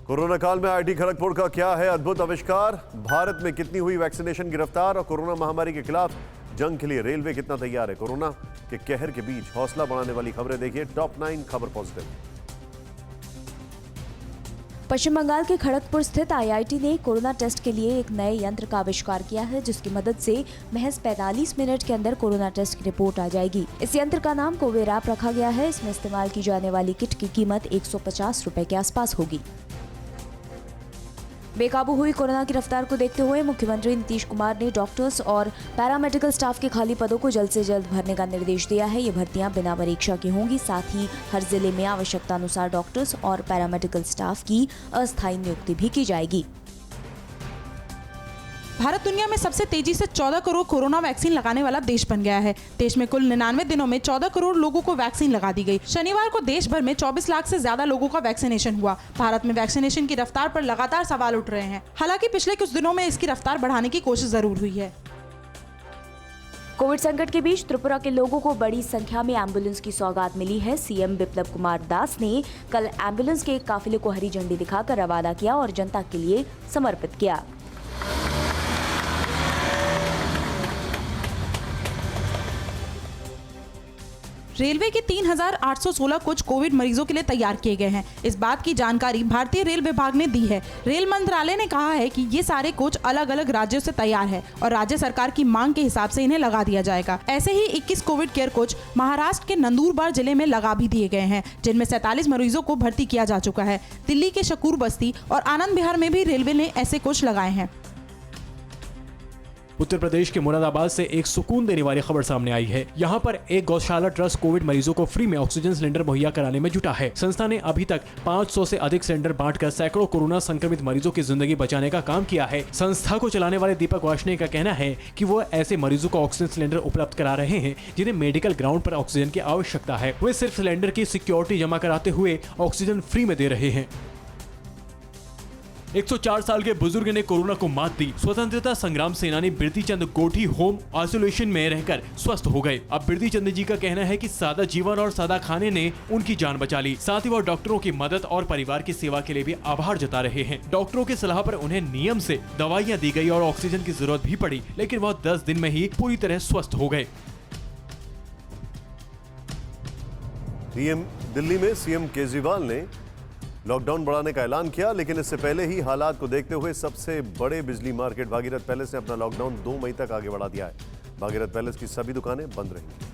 Corona काल में IIT Kharagpur का क्या है अद्भुत आविष्कार। भारत में कितनी हुई वैक्सीनेशन की रफ्तार और कोरोना महामारी के खिलाफ जंग के लिए रेलवे कितना तैयार है। कोरोना के कहर के बीच हौसला बढ़ाने वाली खबरें देखिए टॉप 9 खबर पॉजिटिव। पश्चिम बंगाल के खड़गपुर स्थित आईआईटी ने कोरोना टेस्ट के लिए एक नए यंत्र का आविष्कार किया है, जिसकी मदद से महज 45 मिनट के अंदर कोरोना टेस्ट की रिपोर्ट आ जाएगी। इस यंत्र का नाम कोविड ऐप रखा गया है। इसमें इस्तेमाल की जाने वाली किट की कीमत 150 रुपए के आसपास होगी। बेकाबू हुई कोरोना की रफ्तार को देखते हुए मुख्यमंत्री नीतीश कुमार ने डॉक्टर्स और पैरामेडिकल स्टाफ के खाली पदों को जल्द से जल्द भरने का निर्देश दिया है। ये भर्तियां बिना परीक्षा की होंगी। साथ ही हर जिले में आवश्यकता अनुसार डॉक्टर्स और पैरामेडिकल स्टाफ की अस्थायी नियुक्ति भी की जाएगी। भारत दुनिया में सबसे तेजी से 14 करोड़ कोरोना वैक्सीन लगाने वाला देश बन गया है। देश में कुल 99 दिनों में 14 करोड़ लोगों को वैक्सीन लगा दी गई। शनिवार को देश भर में 24 लाख से ज्यादा लोगों का वैक्सीनेशन हुआ। भारत में वैक्सीनेशन की रफ्तार पर लगातार सवाल उठ रहे हैं। हालांकि पिछले कुछ दिनों में इसकी रफ्तार बढ़ाने की कोशिश जरूर हुई है। कोविड संकट के बीच त्रिपुरा के लोगों को बड़ी संख्या में एम्बुलेंस की सौगात मिली है। सीएम बिप्लब कुमार दास ने कल एम्बुलेंस के एक काफिले को हरी झंडी दिखाकर रवाना किया और जनता के लिए समर्पित किया। रेलवे के 3,816 कोच कोविड मरीजों के लिए तैयार किए गए हैं। इस बात की जानकारी भारतीय रेल विभाग ने दी है। रेल मंत्रालय ने कहा है कि ये सारे कोच अलग अलग राज्यों से तैयार है और राज्य सरकार की मांग के हिसाब से इन्हें लगा दिया जाएगा। ऐसे ही 21 कोविड केयर कोच महाराष्ट्र के नंदुरबार जिले में लगा भी दिए गए हैं, जिनमें 47 मरीजों को भर्ती किया जा चुका है। दिल्ली के शकूर बस्ती और आनंद विहार में भी रेलवे ने ऐसे कोच लगाए हैं। उत्तर प्रदेश के मुरादाबाद से एक सुकून देने वाली खबर सामने आई है। यहाँ पर एक गौशाला ट्रस्ट कोविड मरीजों को फ्री में ऑक्सीजन सिलेंडर मुहैया कराने में जुटा है। संस्था ने अभी तक 500 से अधिक सिलेंडर बांटकर सैकड़ों कोरोना संक्रमित मरीजों की जिंदगी बचाने का काम किया है। संस्था को चलाने वाले दीपक वार्ष्णेय का कहना है कि वो ऐसे मरीजों को ऑक्सीजन सिलेंडर उपलब्ध करा रहे हैं जिन्हें मेडिकल ग्राउंड पर ऑक्सीजन की आवश्यकता है। वे सिर्फ सिलेंडर की सिक्योरिटी जमा कराते हुए ऑक्सीजन फ्री में दे रहे हैं। 104 साल के बुजुर्ग ने कोरोना को मात दी। स्वतंत्रता संग्राम सेनानी बिरती चंद गोठी होम आइसोलेशन में रहकर स्वस्थ हो गए। अब बिरती चंद जी का कहना है कि सादा जीवन और सादा खाने ने उनकी जान बचा ली। साथ ही वो डॉक्टरों की मदद और परिवार की सेवा के लिए भी आभार जता रहे हैं। डॉक्टरों की सलाह पर उन्हें नियम से दवाइयां दी गई और ऑक्सीजन की जरूरत भी पड़ी, लेकिन वह 10 दिन में ही पूरी तरह स्वस्थ हो गए। दिल्ली में सीएम केजरीवाल ने लॉकडाउन बढ़ाने का ऐलान किया, लेकिन इससे पहले ही हालात को देखते हुए सबसे बड़े बिजली मार्केट भागीरथ पैलेस ने अपना लॉकडाउन 2 मई तक आगे बढ़ा दिया है। भागीरथ पैलेस की सभी दुकानें बंद रहेंगी।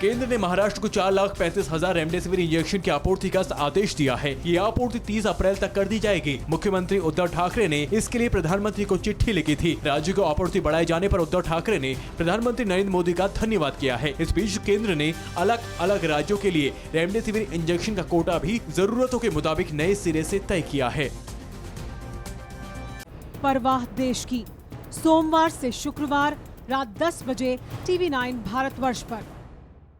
केंद्र ने महाराष्ट्र को 4,35,000 रेमडेसिविर इंजेक्शन की आपूर्ति का आदेश दिया है। ये आपूर्ति 30 अप्रैल तक कर दी जाएगी। मुख्यमंत्री उद्धव ठाकरे ने इसके लिए प्रधानमंत्री को चिट्ठी लिखी थी। राज्य को आपूर्ति बढ़ाए जाने पर उद्धव ठाकरे ने प्रधानमंत्री नरेंद्र मोदी का धन्यवाद किया है। इस बीच केंद्र ने अलग अलग राज्यों के लिए रेमडेसिविर इंजेक्शन का कोटा भी जरूरतों के मुताबिक नए सिरे से तय किया है। परवाह देश की, सोमवार से शुक्रवार रात 10 बजे TV9 भारतवर्ष पर।